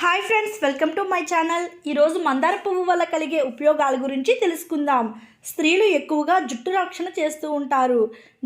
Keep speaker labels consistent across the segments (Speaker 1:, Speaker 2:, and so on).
Speaker 1: Hi friends, welcome to my channel. ఈరోజు మందార పువ్వు వల్ల కలిగే ఉపయోగాల గురించి తెలుసుకుందాం. స్త్రీలు ఎక్కువగా జుట్టు రక్షణ చేస్తూ ఉంటారు.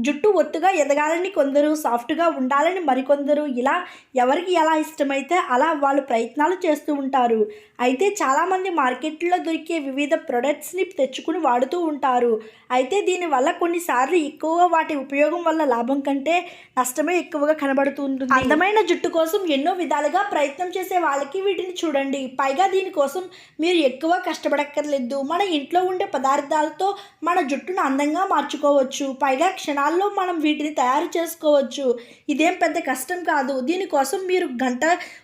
Speaker 1: జుట్టు ఒత్తుగా ఎదగాలని కొందరు, సాఫ్ట్గా ఉండాలని మరికొందరు, ఇలా ఎవరికి ఎలా ఇష్టమైతే అలా వాళ్ళు ప్రయత్నాలు చేస్తూ ఉంటారు. అయితే చాలామంది మార్కెట్లో దొరికే వివిధ ప్రొడక్ట్స్ని తెచ్చుకుని వాడుతూ ఉంటారు. అయితే దీనివల్ల కొన్నిసార్లు ఎక్కువగా వాటి ఉపయోగం వల్ల లాభం కంటే నష్టమే ఎక్కువగా కనబడుతూ ఉంటుంది. అందమైన జుట్టు కోసం ఎన్నో విధాలుగా ప్రయత్నం చేసే వాళ్ళకి వీటిని చూడండి. పైగా దీనికోసం మీరు ఎక్కువ కష్టపడక్కర్లేదు. మన ఇంట్లో ఉండే పదార్థాలతో మన జుట్టును అందంగా మార్చుకోవచ్చు. పైగా క్షణాల్లో మనం వీటిని తయారు చేసుకోవచ్చు. ఇదేం పెద్ద కష్టం కాదు. దీనికోసం మీరు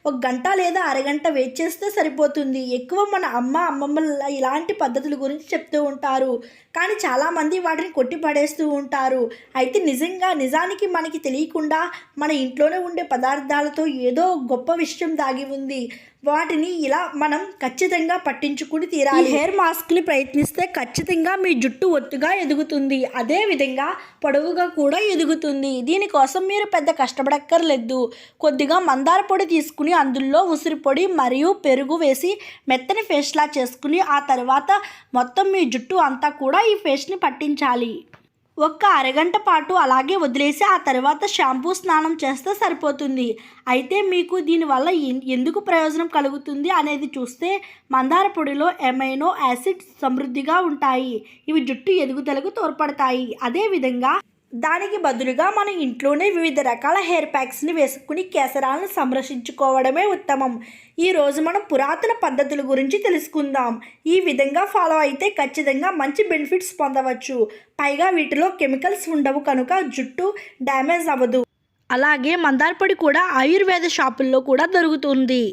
Speaker 1: ఒక గంట లేదా అరగంట వెయిట్ చేస్తే సరిపోతుంది. ఎక్కువ మన అమ్మమ్మలు ఇలాంటి పద్ధతుల గురించి చెప్తూ ఉంటారు, కానీ చాలామంది వాటిని కొట్టి పడేస్తూ ఉంటారు. అయితే నిజానికి మనకి తెలియకుండా మన ఇంట్లోనే ఉండే పదార్థాలతో ఏదో గొప్ప విషయం దాగి ఉంది. వాటిని ఇలా మనం ఖచ్చితంగా పట్టించుకుని తీరాలి. హెయిర్ మాస్క్ని ప్రయత్నిస్తే ఖచ్చితంగా మీ జుట్టు ఒత్తుగా ఎదుగుతుంది. అదేవిధంగా పొడవుగా కూడా ఎదుగుతుంది. దీనికోసం మీరు పెద్ద కష్టపడక్కర్లేదు. కొద్దిగా మందార పొడి తీసుకుని అందులో ఉసిరి పొడి మరియు పెరుగు వేసి మెత్తని ఫేస్లా చేసుకుని ఆ తర్వాత మొత్తం మీ జుట్టు అంతా కూడా ఈ ఫేస్ని పట్టించాలి. ఒక్క అరగంట పాటు అలాగే వదిలేసి ఆ తర్వాత షాంపూ స్నానం చేస్తే సరిపోతుంది. అయితే మీకు దీనివల్ల ఎందుకు ప్రయోజనం కలుగుతుంది అనేది చూస్తే, మందార పొడిలో ఎమైనో యాసిడ్స్ సమృద్ధిగా ఉంటాయి. ఇవి జుట్టు ఎదుగుదలకు తోడ్పడతాయి. అదేవిధంగా దానికి బదులుగా మన ఇంట్లోనే వివిధ రకాల హెయిర్ ప్యాక్స్ని వేసుకుని కేసరాలను సంరక్షించుకోవడమే ఉత్తమం. ఈరోజు మనం పురాతన పద్ధతుల గురించి తెలుసుకుందాం. ఈ విధంగా ఫాలో అయితే ఖచ్చితంగా మంచి బెనిఫిట్స్ పొందవచ్చు. పైగా వీటిలో కెమికల్స్ ఉండవు కనుక జుట్టు డ్యామేజ్ అవ్వదు. అలాగే మందార పొడి కూడా ఆయుర్వేద షాపుల్లో కూడా దొరుకుతుంది.